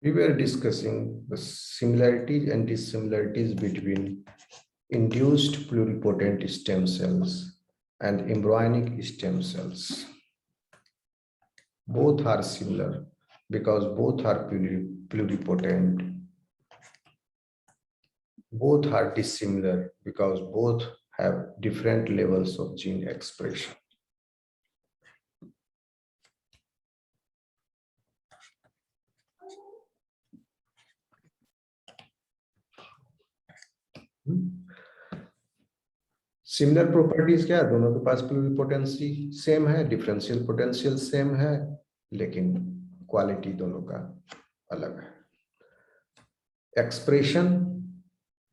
We were discussing the similarities and dissimilarities between induced pluripotent stem cells and embryonic stem cells. Both are similar because both are pluripotent. Both are dissimilar because both have different levels of gene expression. Similar properties क्या है, दोनों के पास प्लूरिपोटेंसी same है, differential potential same है, लेकिन quality दोनों का अलग है। एक्सप्रेशन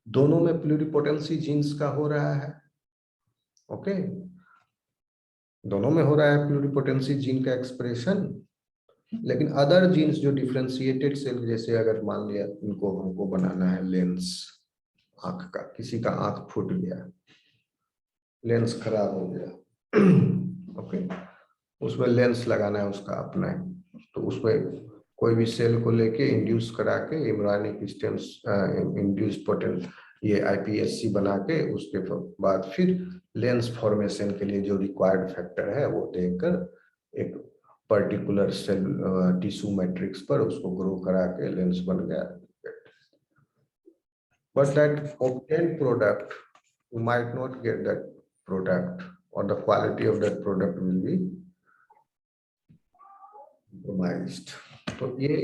दोनों में प्लूरिपोटेंसी जीन्स का हो रहा है, ओके, दोनों में हो रहा है प्लूरिपोटेंसी जीन का एक्सप्रेशन, लेकिन अदर जीन्स जो डिफरेंशिएटेड सेल, जैसे अगर मान लिया इनको हमको बनाना है लेंस आंख का, किसी का आंख फूट गया, लेंस खराब हो गया, ओके, उसमें लेंस लगाना है उसका अपना है, तो उसमें कोई भी सेल को लेके इंड्यूस करा के एम्ब्रियोनिक स्टेम्स इंड्यूस पोटेंट ये आईपीएससी बना के उसके बाद फिर लेंस फॉर्मेशन के लिए जो रिक्वायर्ड फैक्टर है वो देकर एक पर्टिकुलर सेल टिश्यू मैट्रिक्स पर उसको ग्रो करा के लेंस बन गया। But that obtain product you might not get that product or the quality of that product will be compromised. तो ये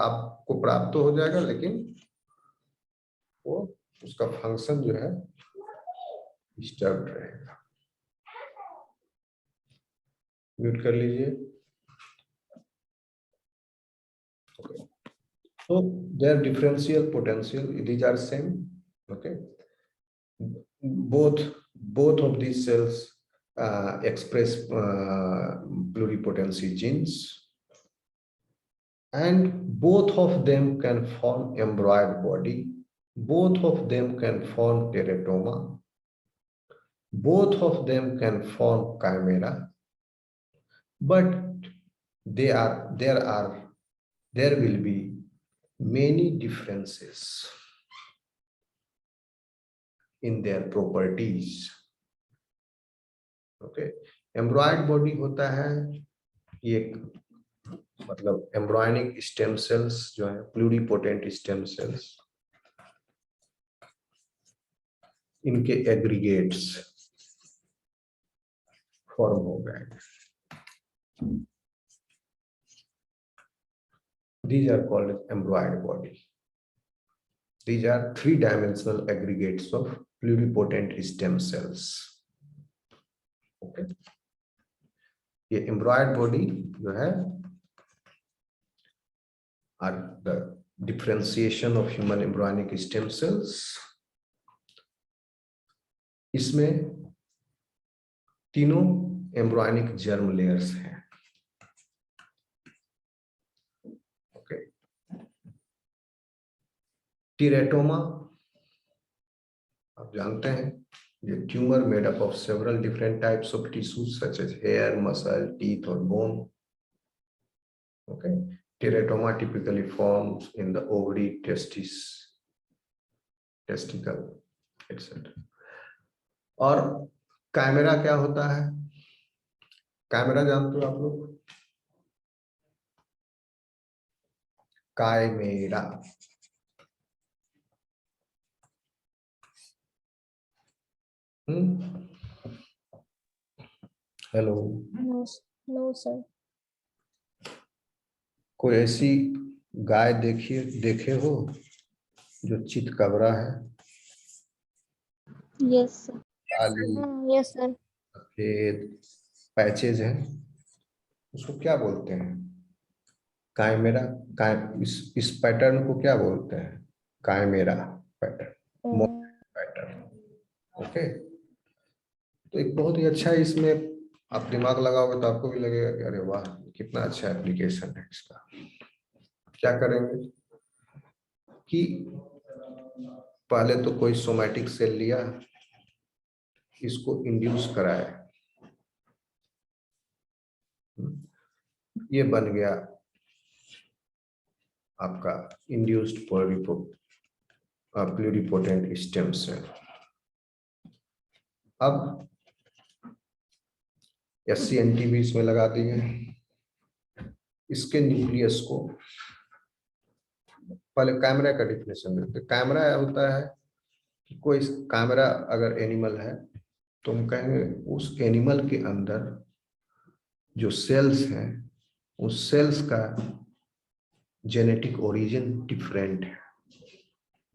आपको प्राप्त तो हो जाएगा, लेकिन वो उसका फंक्शन जो है डिस्टर्ब रहेगा। म्यूट कर लीजिए। Okay. So their differential potential, these are same, okay. Both of these cells express pluripotency genes, and both of them can form embryoid body, both of them can form teratoma, both of them can form chimera, but there will be many differences in their properties, okay. एम्ब्रॉयड body होता है ये, मतलब embryonic stem cells जो है, pluripotent stem sales, इनके aggregates form हो गए। These are called embryonic body. These are three-dimensional aggregates of pluripotent stem cells. Okay. ये embryonic body जो है are the differentiation of human embryonic stem cells. इसमें तीनों embryonic germ layers हैं। टीरेटोमा आप जानते हैं, ये tumour made up of several different types of tissues such as hair, muscle, teeth और bone, okay. Teratoma typically forms in the ovary, testis, testicle, etc. और chimera क्या होता है? काइमेरा जानते हो आप लोग? Chimera hello, no sir. कोई ऐसी गाय देखे हो जो चितकबरा है? Yes sir. काली, यस सर। सफेद पैचेज है, उसको क्या बोलते हैं? काइमेरा। इस पैटर्न को क्या बोलते हैं? Chimera pattern, pattern, okay. तो एक बहुत ही अच्छा है, इसमें आप दिमाग लगाओगे तो आपको भी लगेगा कि अरे वाह कितना अच्छा एप्लीकेशन है इसका। क्या करेंगे कि पहले तो कोई सोमैटिक सेल लिया, इसको इंड्यूस कराया, ये बन गया आपका इंड्यूस्ड प्लूरिपोटेंट स्टेम सेल। अब SCNT भी इसमें लगा दिए। इसके न्यूक्लियस को पहले कैमरा का डिफिनेशन देते। कैमरा होता है कि कोई कैमरा अगर एनिमल है तो हम कहेंगे उस एनिमल के अंदर जो सेल्स हैं उस सेल्स का जेनेटिक ओरिजिन डिफरेंट है,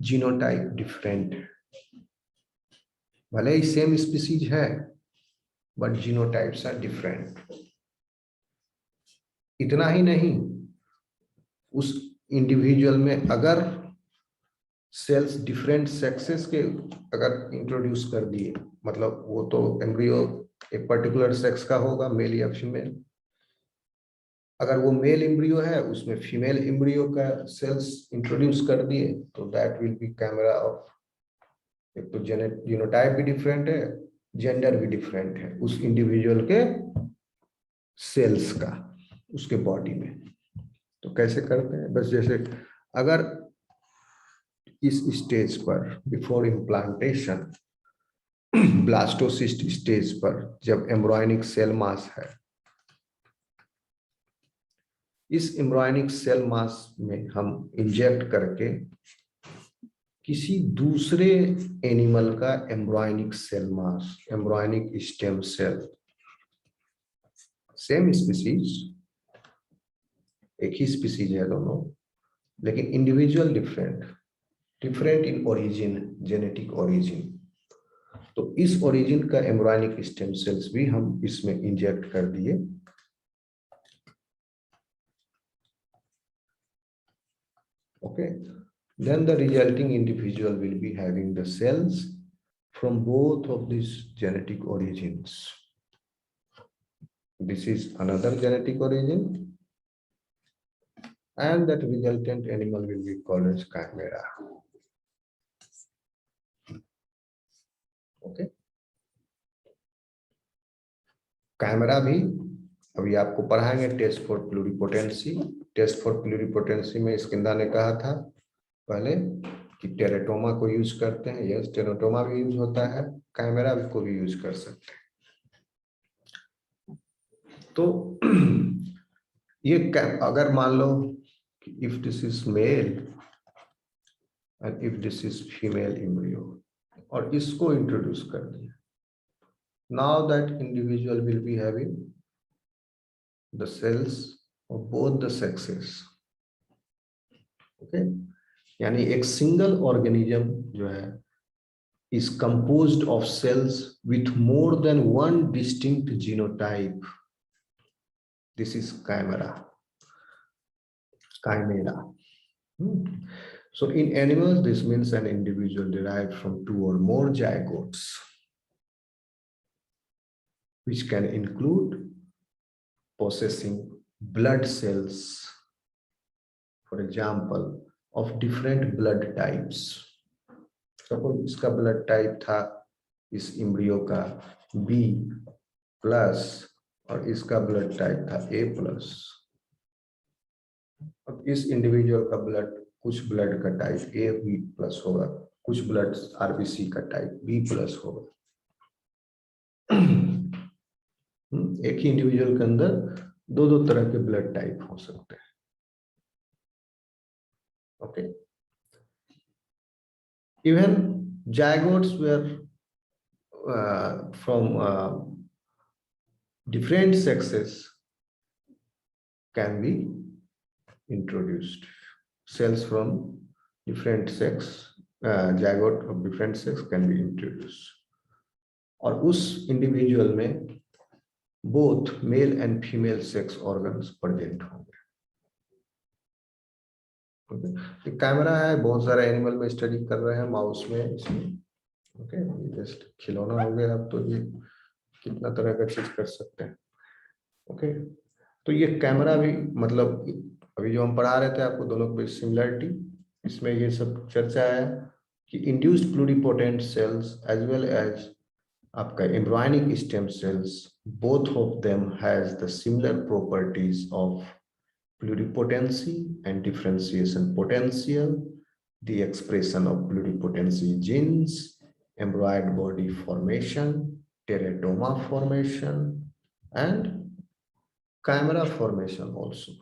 जीनोटाइप डिफरेंट है। भले ही सेम स्पीसीज है बट जीनोटाइप्स आर डिफरेंट। इतना ही नहीं, उस इंडिविजुअल में अगर सेल्स डिफरेंट सेक्सेस के अगर इंट्रोड्यूस कर दिए, मतलब वो तो एम्ब्रियो एक पर्टिकुलर सेक्स का होगा, मेल या फीमेल। अगर वो मेल एम्ब्रियो है उसमें फीमेल एम्ब्रियो का सेल्स इंट्रोड्यूस कर दिए तो that will be camera off, एक तो जीनोटाइप भी डिफरेंट है, जेंडर भी डिफरेंट है उस इंडिविजुअल के सेल्स का, उसके बॉडी में। तो कैसे करते हैं? बस जैसे अगर इस स्टेज पर बिफोर इम्प्लांटेशन, ब्लास्टोसिस्ट स्टेज पर जब एम्ब्रियोनिक सेल मास है, इस एम्ब्रियोनिक सेल मास में हम इंजेक्ट करके किसी दूसरे एनिमल का embryonic cell mass, embryonic stem cell, same species, एक ही स्पीसीज है दोनों, लेकिन individual different, different in origin, genetic origin. तो इस ओरिजिन का एम्ब्रियोनिक स्टेम सेल्स भी हम इसमें इंजेक्ट कर दिए। Okay, then the resulting individual will be having the cells from both of these genetic origins. This is another genetic origin, and that resultant animal will be called as chimera. Okay, chimera भी अभी आपको पढ़ाएंगे test for प्लूरिपोटेंसी। Test for प्लूरिपोटेंसी में स्किंदा ने कहा था पहले कि टेरेटोमा को यूज करते हैं। यस, टेरेटोमा भी यूज होता है, कैमरा को भी यूज कर सकते हैं। तो ये अगर मान लो कि if this is male and if this is female embryo और इसको इंट्रोड्यूस कर दिया, now that individual will be having the cells of both the sexes. Okay, यानी एक सिंगल ऑर्गेनिज्म जो है is composed of cells with more than one distinct genotype. This is chimera. So in animals, this means an individual derived from two or more zygotes, which can include possessing blood cells, for example, of different blood types. Suppose इसका blood type था इस embryo का B+ और इसका blood type था A+। अब इस individual का ब्लड, कुछ ब्लड का टाइप AB+ होगा, कुछ ब्लड RBC का टाइप B+ होगा। एक ही इंडिविजुअल के अंदर दो दो तरह के ब्लड टाइप हो सकते हैं। Okay, even zygotes were from different sexes can be introduced. Cells from different sex, zygote of different sex can be introduced. और उस इंडिविजुअल में both male and female sex organs present होंगे। तो camera है, बहुत सारे एनिमल में study कर रहे हैं, माउस में, इसमें। ओके, जस्ट खिलौना हो गया। अब तो ये कितना तरह का चीज कर सकते हैं। ओके, तो ये कैमरा भी, मतलब अभी जो हम पढ़ा रहे थे आपको दोनों की सिमिलरिटी, इसमें ये सब चर्चा है कि induced pluripotent cells as well as आपका embryonic stem cells, both of them has the similar properties of pluripotency and differentiation potential, the expression of pluripotency genes, embryonic body formation, teratoma formation, and chimera formation also.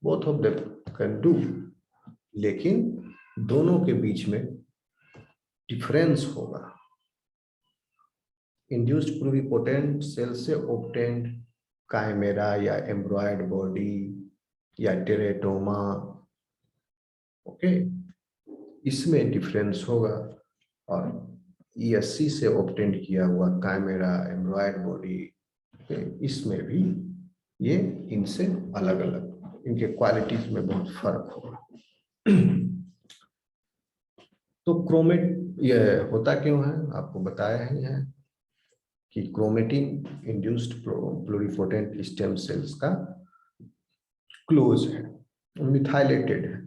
Both of them can do, लेकिन दोनों के बीच में difference होगा. Induced pluripotent cell से obtained chimera या एम्ब्रॉयड body या teratoma, okay, इसमें डिफरेंस होगा. और ESC से ऑब्टेन्ड किया हुआ काइमेरा, एम्ब्रॉयड बॉडी, इसमें भी ये इनसे अलग अलग, इनके क्वालिटीज में बहुत फर्क होगा. तो क्रोमेट ये होता क्यों है, आपको बताया ही है कि chromatin induced pluripotent stem cells का क्लोज है, मिथाइलेटेड है,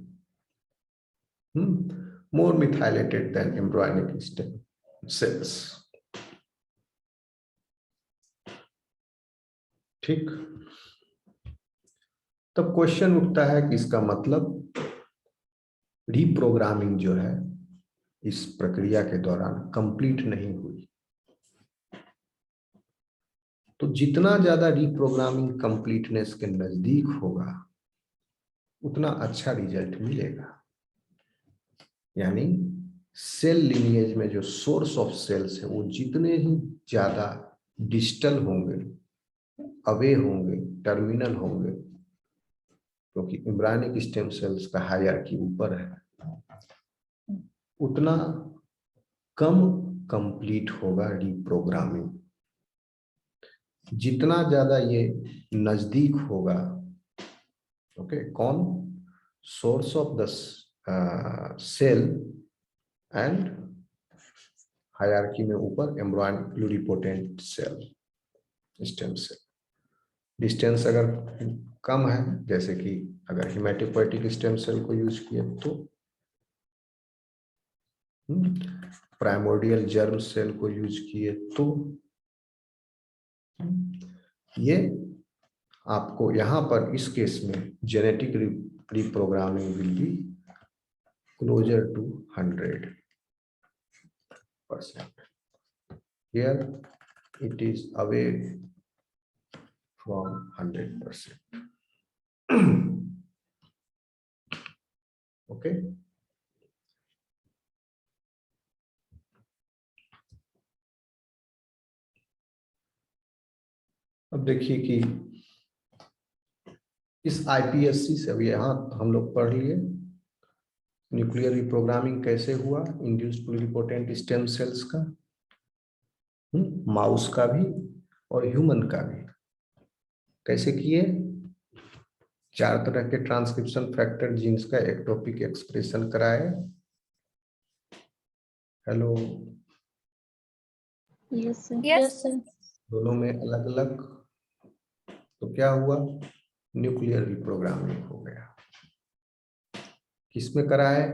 more methylated than embryonic stem cells. ठीक. तब क्वेश्चन उठता है कि इसका मतलब रीप्रोग्रामिंग जो है इस प्रक्रिया के दौरान कंप्लीट नहीं हुई. तो जितना ज्यादा रीप्रोग्रामिंग कंप्लीटनेस के नजदीक होगा उतना अच्छा रिजल्ट मिलेगा. यानी सेल लिनिएज में जो सोर्स ऑफ सेल्स है वो जितने ही ज्यादा डिस्टल होंगे, अवे होंगे, टर्मिनल होंगे, क्योंकि एम्ब्रियोनिक स्टेम सेल्स का हायरार्की ऊपर है, उतना कम कंप्लीट होगा रीप्रोग्रामिंग. जितना ज्यादा ये नजदीक होगा, ओके, कौन, source of the cell and hierarchy में ऊपर embryonic pluripotent cell, stem cell. Distance अगर कम है, जैसे कि अगर हिमेटोपोएटिक स्टेम सेल को यूज किए तो, प्राइमोर्डियल जर्म सेल को यूज किए तो, ये आपको यहाँ पर इस केस में genetic reprogramming will be closer to 100%. Here it is away from 100%. Okay. अब देखिए कि इस IPSC से, अब यहाँ हम लोग पढ़ लिए न्यूक्लियर रिप्रोग्रामिंग कैसे हुआ इंड्यूस्ड प्लूरिपोटेंट स्टेम सेल्स का, माउस का भी और ह्यूमन का भी कैसे किए. 4 तरह के ट्रांसक्रिप्शन फैक्टर जीन्स का एक्टोपिक एक्सप्रेशन कराए. Hello, Yes, sir. Yes, sir. दोनों में अलग अलग. तो क्या हुआ, न्यूक्लियर रिप्रोग्रामिंग हो गया. किसमें कराए,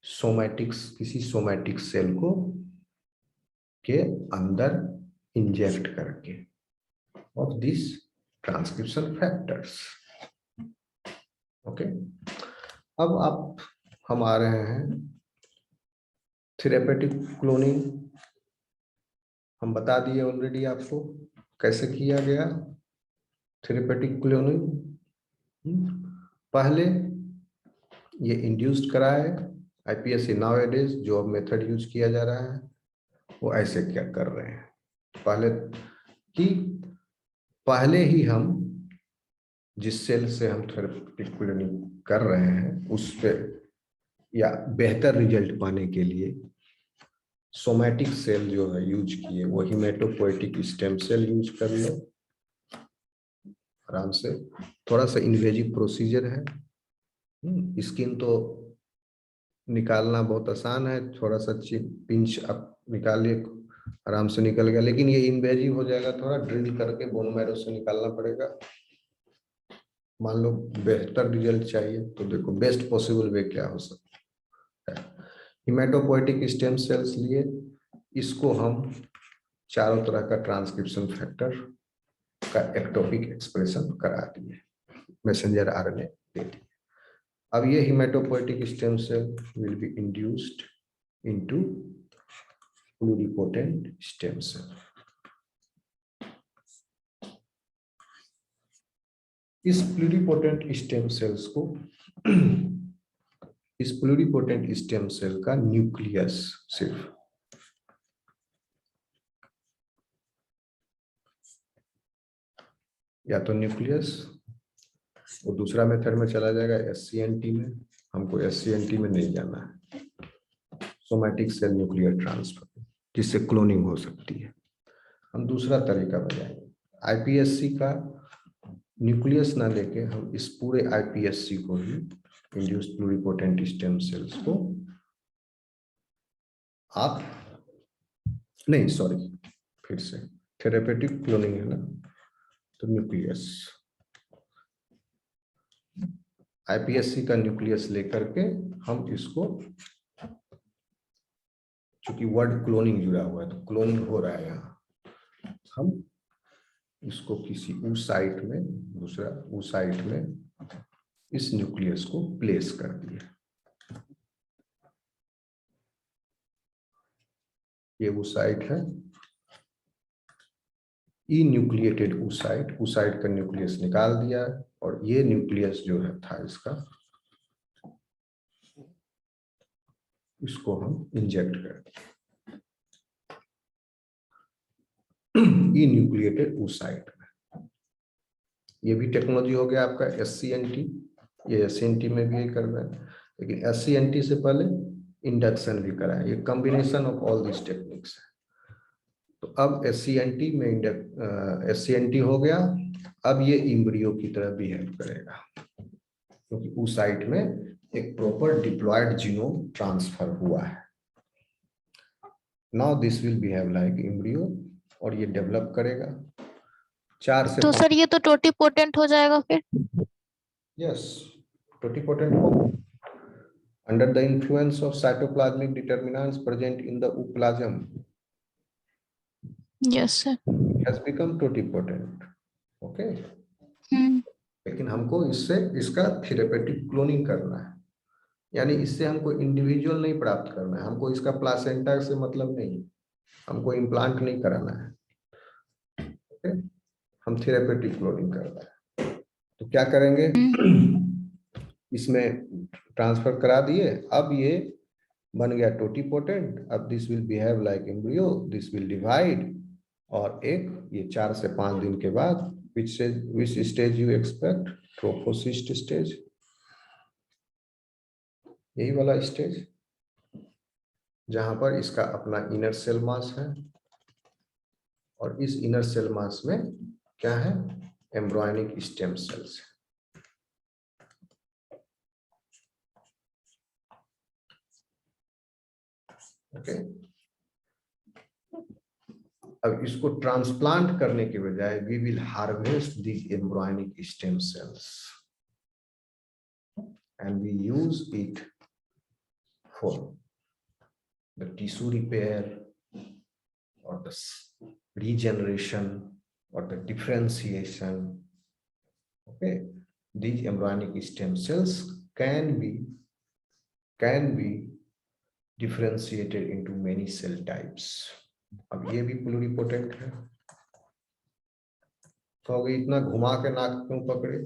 सोमैटिक्स, किसी सोमैटिक सेल को के अंदर इंजेक्ट करके of this transcription factors. Okay. अब आप हम आ रहे हैं थेरेपेटिक क्लोनिंग. हम बता दिए ऑलरेडी आपको कैसे किया गया थेरेपेटिक क्लोनिंग. पहले ये इंड्यूस्ड कराए. IPSC नाउअडेज जो अब मेथड यूज किया जा रहा है वो ऐसे क्या कर रहे हैं, पहले ही हम जिस सेल से हम थेरेपेटिक क्लोनिंग कर रहे हैं उस पे या बेहतर रिजल्ट पाने के लिए सोमैटिक सेल जो है यूज किए, वो हिमेटोपोएटिक स्टेम सेल यूज कर लो आराम से. थोड़ा सा इन्वेजिव प्रोसीजर है. स्किन तो निकालना बहुत आसान है, थोड़ा सा पिंच आप निकालिए, आराम से निकल गया. लेकिन ये इन्वेजिव हो जाएगा, थोड़ा ड्रिल करके बोन मैरो से निकालना पड़ेगा. मान लो बेहतर रिजल्ट चाहिए तो देखो बेस्ट पॉसिबल वे क्या हो सकता है. हिमेटोपोएटिक स्टेम सेल्स लिए, इसको हम चारों तरह का ट्रांसक्रिप्शन फैक्टर का एक्टोपिक एक्सप्रेशन करा दिए मैसेंजर RNA दे दी। अब ये hematopoietic stem cell will be induced into pluripotent stem cell. इस प्लूरिपोटेंट स्टेम सेल्स को इस प्लूरिपोटेंट स्टेम सेल का न्यूक्लियस सिर्फ या तो न्यूक्लियस, वो दूसरा मेथड में चला जाएगा SCNT में। हमको SCNT में नहीं जाना है, सोमैटिक सेल न्यूक्लियर ट्रांसफर, जिससे क्लोनिंग हो सकती है। हम दूसरा तरीका बताएंगे, iPSC का न्यूक्लियस ना लेके हम इस पूरे iPSC को ही, इंड्यूस्ड प्लूरिपोटेंट स्टेम सेल्स को आप नहीं, सॉरी, फिर से थेरेपेटिक क्लोनिंग है ना, तो न्यूक्लियस iPSC का न्यूक्लियस लेकर के हम इसको, चूंकि वर्ड क्लोनिंग जुड़ा हुआ है तो क्लोनिंग हो रहा है यहाँ, हम इसको किसी oocyte में, दूसरा oocyte में इस न्यूक्लियस को प्लेस कर दिया। ये oocyte है, ई न्यूक्लिएटेड oocyte, oocyte का न्यूक्लियस निकाल दिया, और ये न्यूक्लियस जो है था इसका, इसको हम इंजेक्ट कर दिए ई न्यूक्लिएटेड oocyte में। ये भी टेक्नोलॉजी हो गया आपका SCNT, ये SCNT में भी कर रहा है, लेकिन SCNT से पहले इंडक्शन भी करा है। ये combination of all this techniques है। तो अब SCNT में SCNT हो गया, अब ये इम्ब्रियो की तरह बिहेव करेगा, क्योंकि oocyte में एक प्रॉपर डिप्लॉयड जीनोम ट्रांसफर हुआ है। Now this will behave like embryo, और ये डेवलप करेगा 4 से तो सर ये तो टोटीपोटेंट हो जाएगा फिर। यस, टोटीपोटेंट हो, under the influence of cytoplasmic determinants present in the ooplasm, yes sir. has become totipotent. Okay, हम्म। लेकिन हमको इससे इसका थेरेपेटिक क्लोनिंग करना है, यानी इससे हमको इंडिविजुअल नहीं प्राप्त करना है, हमको इसका प्लासेंटा से मतलब नहीं, हमको इम्प्लांट नहीं कराना है। ओके, हम थेरेपेटिक क्लोनिंग करना है। तो क्या करेंगे, इसमें ट्रांसफर करा दिए, अब ये बन गया टोटीपोटेंट। अब this will behave like embryo, this will divide, और एक ये 4 से 5 दिन के बाद which stage you expect, trophocyst stage, यही वाला स्टेज जहां पर इसका अपना इनर सेल मास है, और इस इनर सेल मास में क्या है, एम्ब्रियोनिक स्टेम सेल्स है। ओके, अब इसको ट्रांसप्लांट करने के बजाय we will harvest these embryonic stem cells and we use it for the tissue repair or the regeneration or the differentiation. Okay, these embryonic stem cells can be differentiated into many cell types. अब ये भी pluripotent है। तो इतना घुमा के नाक क्यों पकड़े,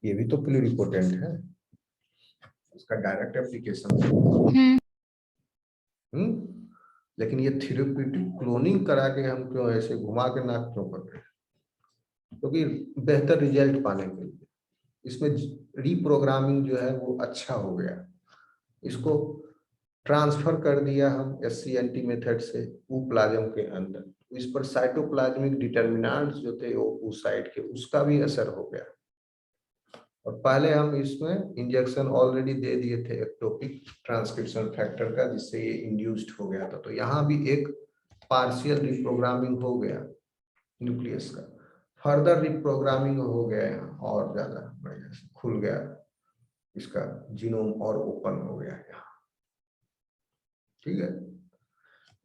ये भी तो प्लूरिपोटेंट है, इसका डायरेक्ट एप्लीकेशन। लेकिन ये थेरेप्यूटिक क्लोनिंग करा के हम क्यों ऐसे घुमा के नाक क्यों पकड़े, क्योंकि बेहतर रिजल्ट पाने के लिए इसमें रीप्रोग्रामिंग जो है वो अच्छा हो गया। इसको ट्रांसफर कर दिया हम SCNT मेथड से ooप्लाज्म के अंदर, इस पर साइटोप्लाज्मिक डिटर्मिनेंट्स जो थे वो oocyte के, उसका भी असर हो गया। और पहले हम इसमें इंजेक्शन ऑलरेडी दे दिए थे एक्टोपिक ट्रांसक्रिप्शन फैक्टर का, जिससे ये इंड्यूस्ड हो गया था। तो यहाँ भी एक पार्शियल रिप्रोग्रामिंग हो गया न्यूक्लियस का, फर्दर रिप्रोग्रामिंग हो गया यहाँ, और ज्यादा बढ़िया से खुल गया इसका जीनोम और ओपन हो गया यहाँ। ठीक है,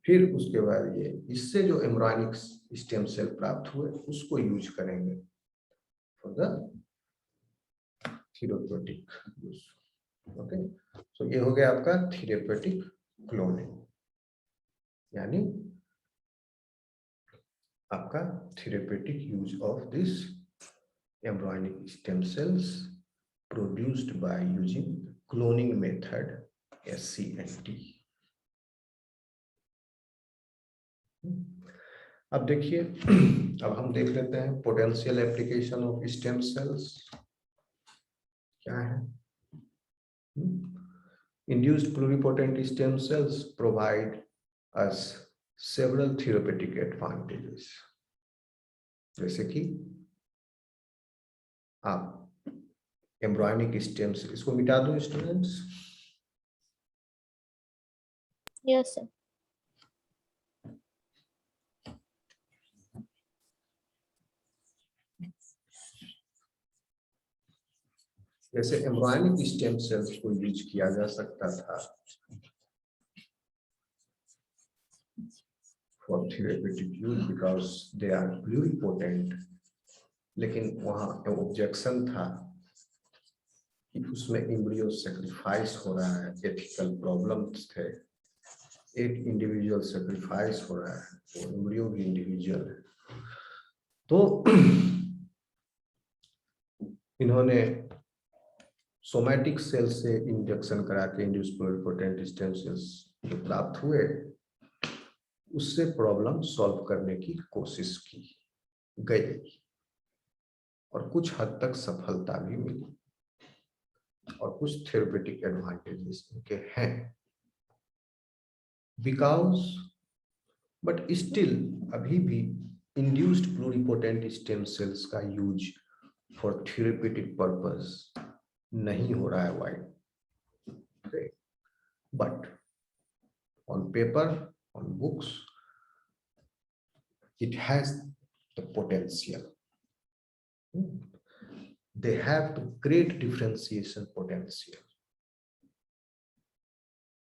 फिर उसके बाद ये इससे जो एम्ब्रियोनिक स्टेम सेल प्राप्त हुए उसको यूज करेंगे for the therapeutic use. Okay, so ये हो गया आपका थेरेप्यूटिक क्लोनिंग, यानी आपका therapeutic use of this embryonic stem cells produced by using cloning method SCNT। अब देखिए, अब हम देख लेते हैं potential application of stem cells क्या है। Induced pluripotent stem cells provide us several therapeutic advantages, जैसे कि आप एम्ब्रियोनिक स्टेम सेल, इसको मिटा दो स्टूडेंट्स। Yes sir. जैसे एम्ब्रियोनिक स्टेम सेल्स को यूज किया जा सकता था for therapeutic use because they are pluripotent, लेकिन वहां ऑब्जेक्शन था कि उसमें एम्ब्रियो सेक्रीफाइस हो रहा है, एथिकल प्रॉब्लम्स थे, एक इंडिविजुअल सेक्रीफाइस हो रहा है, तो एम्ब्रियो भी इंडिविजुअल है। तो इन्होंने सोमैटिक सेल से इंजेक्शन करा के इंड्यूस प्लूरिपोटेंट स्टेम सेल्स जो प्राप्त हुए, उससे प्रॉब्लम सॉल्व करने की कोशिश की गई और कुछ हद तक सफलता भी मिली और कुछ थेरेप्यूटिक एडवांटेजेस इनके हैं। बिकॉज बट स्टिल अभी भी इंड्यूस्ड प्लूरिपोटेंट स्टेम सेल्स का यूज फॉर थेरेप्यूटिक पर्पस नहीं हो रहा है wide, but on paper, on books, it has the potential. They have the great differentiation potential.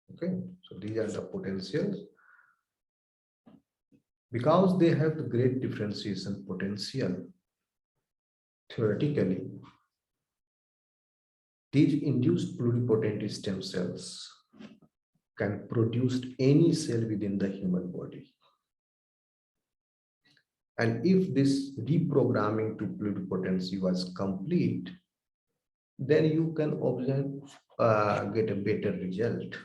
Okay, so these are the potentials. Because they have the great differentiation potential, theoretically, these induced pluripotent stem cells can produce any cell within the human body. And if this reprogramming to pluripotency was complete, then you can get a better result.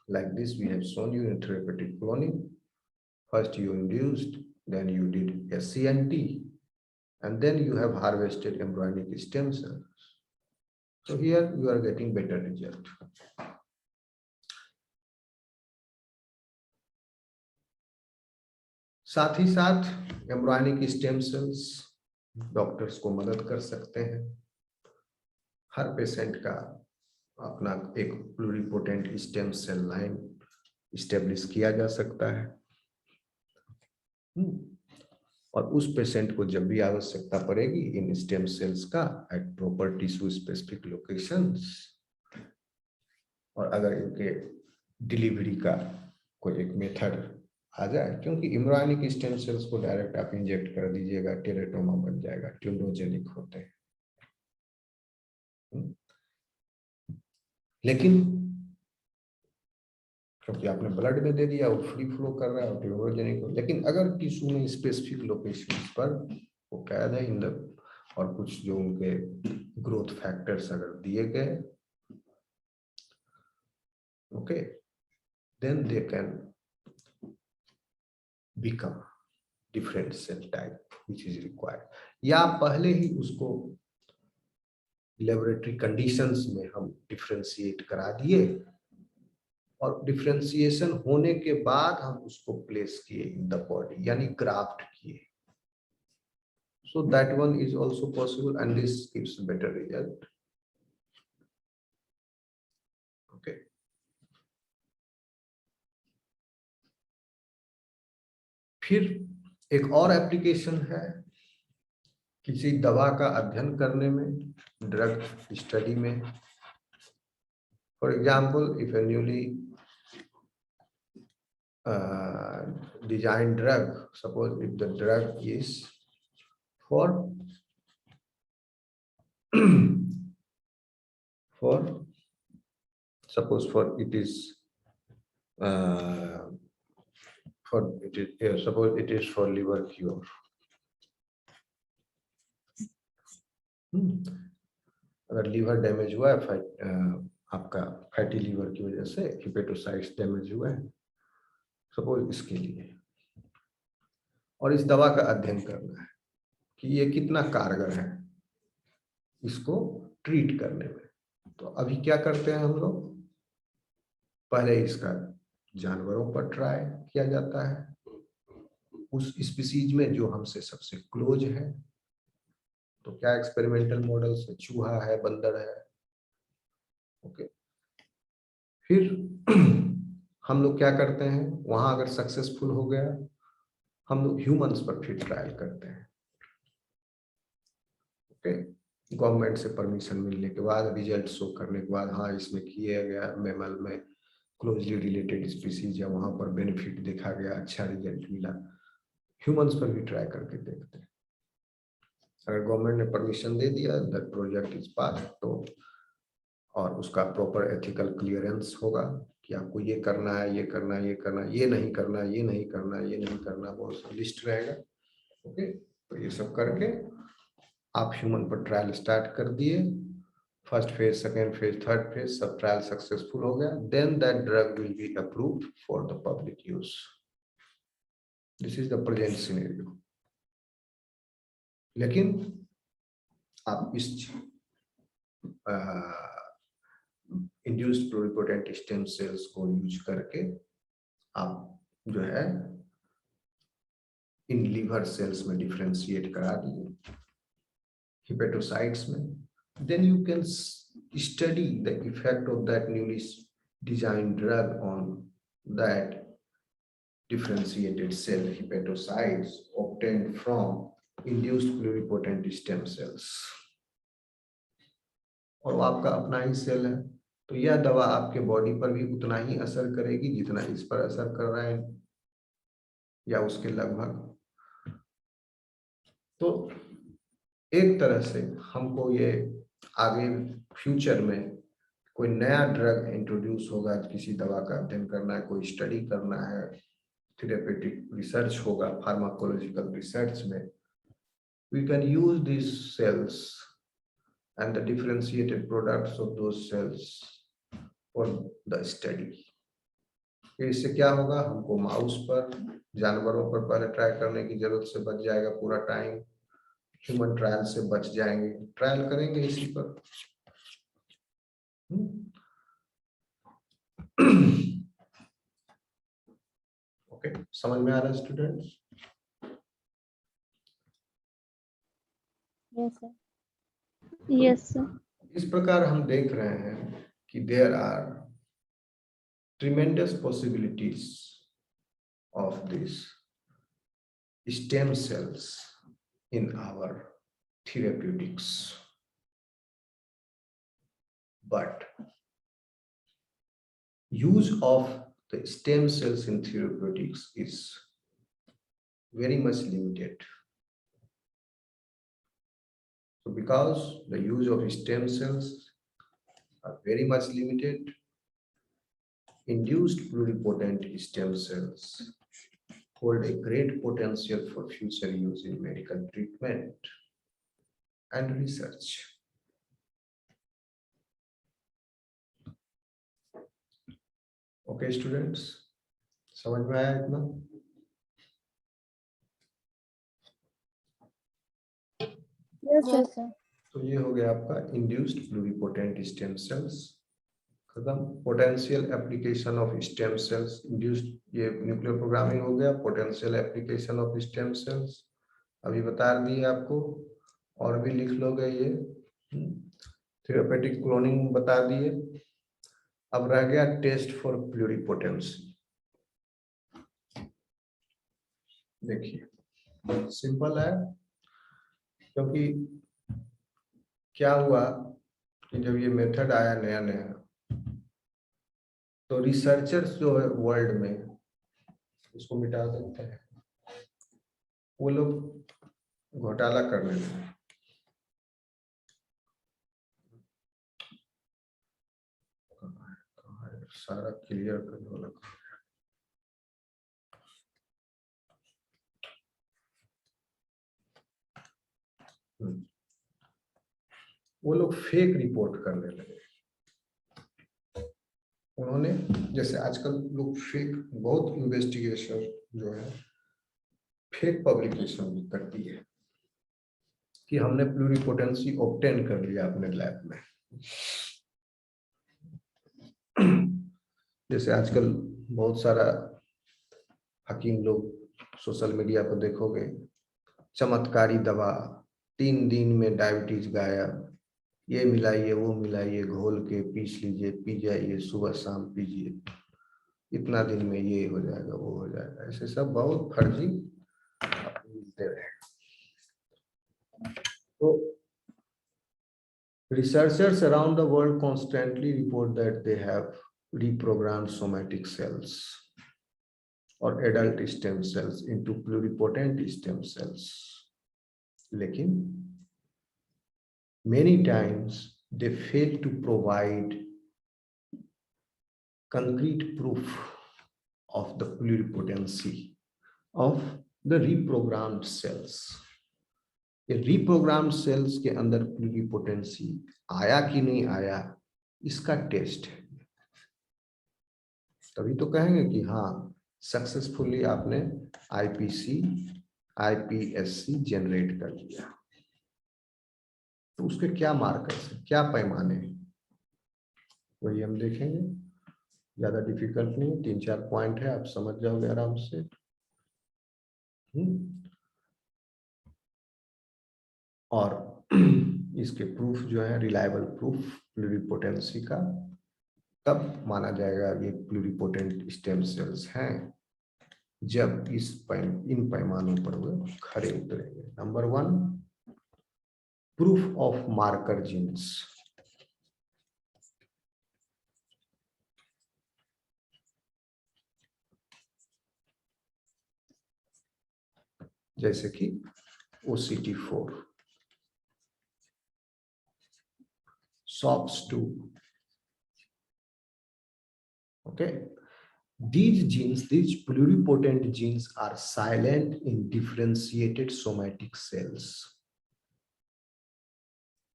Like this, we have shown you in therapeutic cloning. First you induced, then you did SCNT, and then you have harvested embryonic stem cells. So here you are getting better result. साथ ही साथ embryonic stem sales doctors को मदद कर सकते हैं। हर patient का अपना एक pluripotent stem cell line establish किया जा सकता है और उस पेशेंट को जब भी आवश्यकता पड़ेगी इन स्टेम सेल्स का at proper tissue specific locations, और अगर इनके डिलीवरी का कोई एक मेथड आ जाए, क्योंकि एम्ब्रियोनिक स्टेम सेल्स को डायरेक्ट आप इंजेक्ट कर दीजिएगा, टेरेटोमा बन जाएगा, ट्यूमरोजेनिक होते हैं। लेकिन क्योंकि आपने ब्लड में दे दिया, वो फ्री फ्लो कर रहा है और ट्यूमरोजेनिक हो, लेकिन अगर टिश्यू में स्पेसिफिक लोकेशंस पर वो कैद है इन द, और कुछ जो उनके ग्रोथ फैक्टर्स अगर दिए गए, okay, then they can become different cell type which is required, या पहले ही उसको लेबोरेटरी कंडीशंस में हम डिफरेंशिएट करा दिए और डिफरेंशिएशन होने के बाद हम उसको प्लेस किए इन द बॉडी, यानी ग्राफ्ट किए। So that one is also possible and this gives better result. Okay. फिर एक और एप्लीकेशन है किसी दवा का अध्ययन करने में, ड्रग स्टडी में। For example, if A newly designed drug, suppose if the drug is for for suppose for it is for it is suppose it is for liver cure. अगर लीवर डैमेज हुआ है आपका fatty liver की वजह से, hepatocytes damage हुआ है suppose इसके लिए, और इस दवा का अध्ययन करना है कि ये कितना कारगर है इसको ट्रीट करने में। तो अभी क्या करते हैं हम लोग, पहले इसका जानवरों पर ट्राई किया जाता है उस स्पीसीज में जो हमसे सबसे क्लोज है। तो क्या एक्सपेरिमेंटल मॉडल से चूहा है, बंदर है, ओके। फिर हम लोग क्या करते हैं, वहां अगर सक्सेसफुल हो गया हम लोग ह्यूमंस पर फिर ट्रायल करते हैं, ओके। गवर्नमेंट से परमिशन मिलने के बाद, रिजल्ट शो करने के बाद, हाँ इसमें किया गया मैमल में क्लोजली रिलेटेड स्पीसीज है, वहां पर बेनिफिट देखा गया, अच्छा रिजल्ट मिला, ह्यूमंस पर भी ट्राई करके देखते हैं। अगर गवर्नमेंट ने परमिशन दे दिया दैट प्रोजेक्ट इज पास, तो और उसका प्रॉपर एथिकल क्लियरेंस होगा कि आपको ये करना है, ये करना है, ये करना है, ये नहीं करना है, ये नहीं करना है, ये नहीं करना, बहुत सा लिस्ट रहेगा, ओके। तो ये सब करके आप ह्यूमन पर ट्रायल स्टार्ट कर दिए, first phase, second phase, third phase, सब ट्रायल सक्सेसफुल हो गया, then that drug will be approved for the public use. This is the present scenario. लेकिन आप इस इंड्यूस्ड प्लुरिपोटेंट स्टेम सेल्स को यूज करके आप जो है इन लीवर सेल्स में डिफरेंशिएट करा दिए हिपेटोसाइट्स में, then you can study the effect of that newly designed drug on that differentiated cell hepatocytes obtained from induced pluripotent stem cells। और वो आपका अपना ही सेल है, तो यह दवा आपके बॉडी पर भी उतना ही असर करेगी जितना इस पर असर कर रहा है, या उसके लगभग। तो एक तरह से हमको ये आगे फ्यूचर में कोई नया ड्रग इंट्रोड्यूस होगा, किसी दवा का अध्ययन करना है, कोई स्टडी करना है, थेरेपेटिक रिसर्च होगा, फार्माकोलॉजिकल रिसर्च में, we can use this cells and the differentiated products of those cells for the study। इससे क्या होगा, हमको माउस पर, जानवरों पर पहले ट्राई करने की जरूरत से बच जाएगा पूरा टाइम, ह्यूमन ट्रायल से बच जाएंगे, ट्रायल करेंगे इसी पर। ओके, समझ में आ रहा है students? Yes, sir. Yes, sir. इस प्रकार हम देख रहे हैं कि there are tremendous possibilities of this stem cells in our therapeutics, but use of the stem cells in therapeutics is very much limited. So because the use of stem cells are very much limited, induced pluripotent stem cells hold a great potential for future use in medical treatment and research. Okay students, समझ में आया इतना? Yes, sir. तो ये हो गया आपका induced pluripotent stem sales खत्म। Potential application of stem sales induced, ये न्यूक्लियर प्रोग्रामिंग हो गया। Potential application of stem sales अभी बता दिए आपको, और भी लिख लोगे ये। थेरेपेटिक क्लोनिंग बता दिए। अब रह गया टेस्ट फॉर प्लुरिपोटेंसी। देखिए सिंपल है, क्योंकि क्या हुआ कि जब ये मेथड आया नया नया, तो रिसर्चर्स जो है वर्ल्ड में, इसको मिटा देते हैं, वो लोग घोटाला करने लगे। सारा क्लियर करने वाला। वो लोग फेक रिपोर्ट करने लगे। उन्होंने जैसे आजकल लोग फेक, बहुत इन्वेस्टिगेशन जो है फेक पब्लिकेशन भी करती है कि हमने प्लूरिपोटेंसी ऑब्टेन कर लिया अपने लैब में। जैसे आजकल बहुत सारा हकीम लोग सोशल मीडिया पर देखोगे, चमत्कारी दवा 3 दिन में डायबिटीज गायब, ये मिलाइए वो मिलाइए, घोल के पीस लीजिए, पी जाइए, सुबह शाम पीजिए, इतना दिन में ये हो जाएगा वो हो जाएगा। ऐसे सब बहुत फर्जी मिलते रहे। तो researchers around the world constantly report that they have reprogrammed somatic cells or adult stem cells into pluripotent stem cells. लेकिन many times they fail to provide concrete proof of the pluripotency of the reprogrammed cells. ये reprogrammed cells के अंदर pluripotency आया कि नहीं आया, इसका test है। तभी तो कहेंगे कि हाँ सक्सेसफुली आपने आईपीसी आईपीएससी जनरेट कर लिया। तो उसके क्या मार्कर्स हैं, क्या पैमाने हैं, वही हम देखेंगे। ज्यादा डिफिकल्ट नहीं, 3-4 पॉइंट है, आप समझ जाओगे आराम से। और इसके प्रूफ जो है, रिलायबल प्रूफ प्लूरिपोटेंसी का तब माना जाएगा ये प्लूरिपोटेंट स्टेम सेल्स हैं जब इन पैमानों पर वो खड़े उतरेंगे। Number 1, proof of marker genes. जैसे कि OCT4, SOX2, okay? These genes, these pluripotent genes are silent in differentiated somatic cells,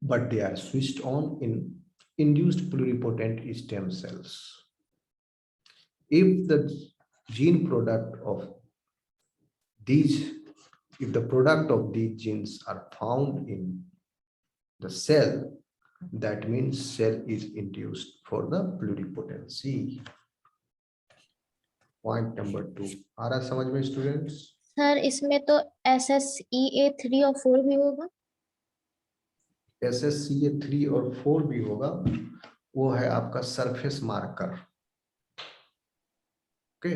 but they are switched on in induced pluripotent stem cells. If the gene product of these, if the product of these genes are found in the cell, that means cell is induced for the pluripotency. Point number 2 आ रहा समझ में students? Sir इसमें तो SSEA3 और 4 भी होगा। SSCA3 और 4 भी होगा, वो है आपका सरफेस मार्कर। ओके,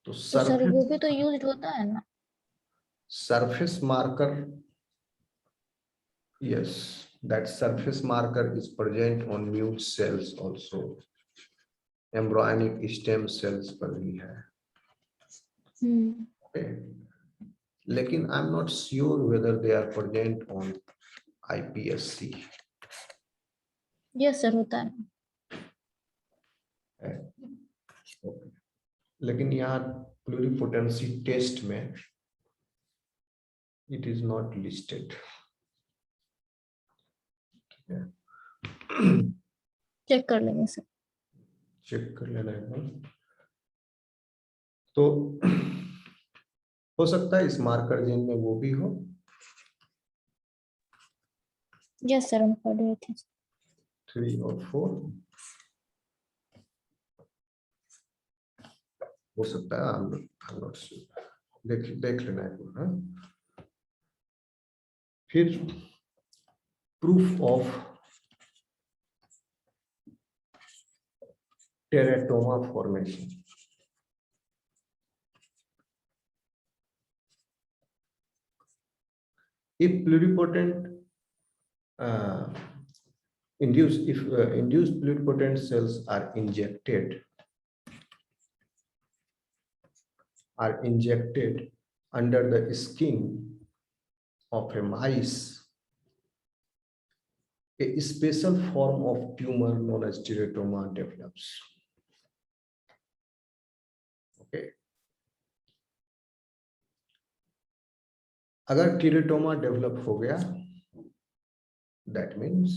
तो सर वो भी तो यूज होता है ना। Surface marker, yes, that surface marker is present on mute cells also, embryonic stem cells पर भी है। Okay. लेकिन I am not sure whether they are present on IPSC। Yes sir होता है। लेकिन यहाँ प्लूरिपोटेंसी टेस्ट में it is not listed. Check कर लेंगे सर। चेक कर लेना एक बार। तो हो सकता है इस मार्कर जीन में वो भी हो। यस सर हम पढ़ रहे थे। 3 और 4 हो सकता है, देख लेना एक बार। फिर proof of teratoma formation. If pluripotent induced pluripotent cells are injected under the skin of a mice, a special form of tumor known as teratoma develops. Okay, अगर टीरेटोमा डेवलप हो गया, दैट मीन्स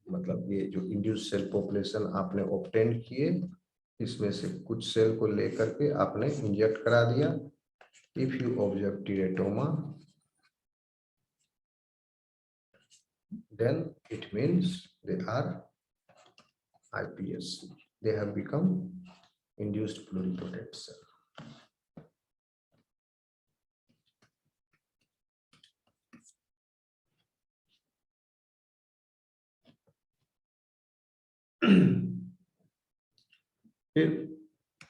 मतलब ये जो इंड्यूस सेल पॉपुलेशन आपने obtain किए, इसमें से कुछ सेल को लेकर के आपने इंजेक्ट करा दिया. If you observe teratoma, then it means they are iPSC. They have become induced pluripotent cell.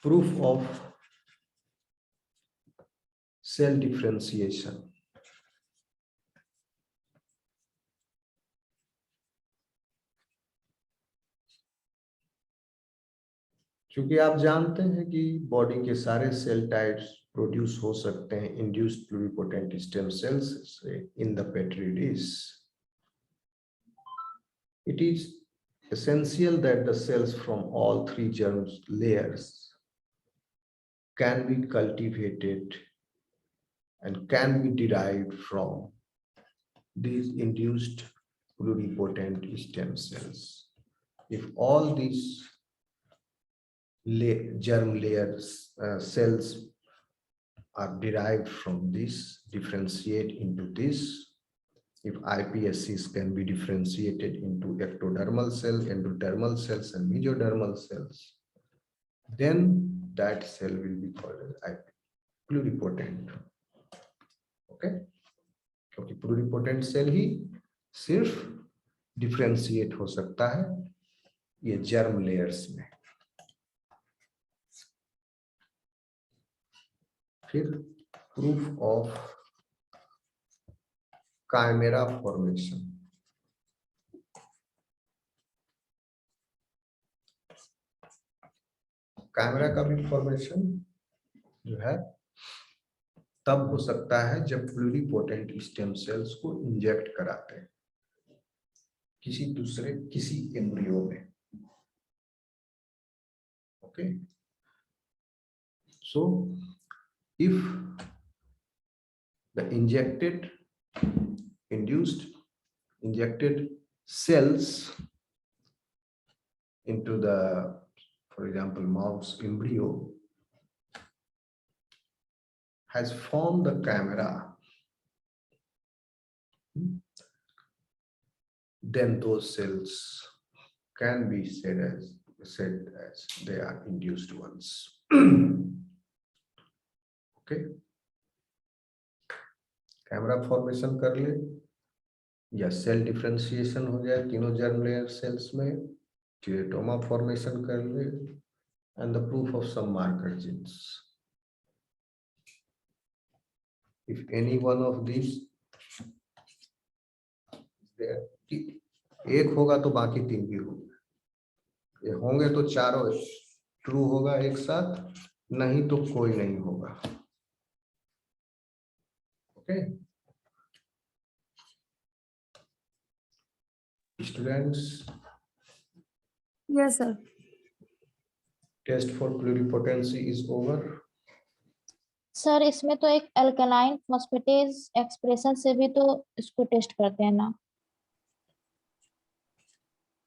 Proof of cell differentiation. क्योंकि आप जानते हैं कि बॉडी के सारे सेल टाइप्स प्रोड्यूस हो सकते हैं इंड्यूस्ड प्लूरिपोटेंट स्टेम सेल्स से in the petri dish. It is essential that the cells from all three germ layers can be cultivated and can be derived from these induced pluripotent stem cells. If all these germ layers cells are derived from this, differentiate into this, if iPSCs can be differentiated into ectodermal cell, endodermal cells and mesodermal cells, then that cell will be called as pluripotent. Okay, क्योंकि pluripotent cell ही सिर्फ differentiate हो सकता है ये germ layers में. फिर proof of chimera formation. Chimera का भी फॉर्मेशन जो है तब हो सकता है जब प्लूरिपोटेंट स्टेम सेल्स को इंजेक्ट कराते हैं किसी एम्ब्रियो में. Okay, so if the injected cells into the, for example, mouse embryo has formed the camera, then those cells can be said as they are induced ones. Okay, camera formation कर ले या cell differentiation हो जाए तीनों germ layer sales में, टीरेटोमा formation कर ले, and the proof of some marker genes. If any one of this एक होगा तो बाकी तीन भी होंगे, ये होंगे तो चारों ट्रू होगा एक साथ, नहीं तो कोई नहीं होगा. Okay, students. Yes, sir. Test for pluripotency is over. Sir इसमें तो एक अल्कलाइन फॉस्फेटेज एक्सप्रेशन से भी तो इसको टेस्ट करते हैं ना,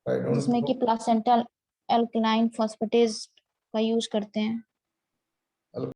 जिसमें कि प्लासेंटल अल्कलाइन फॉस्फेटेज का यूज करते हैं.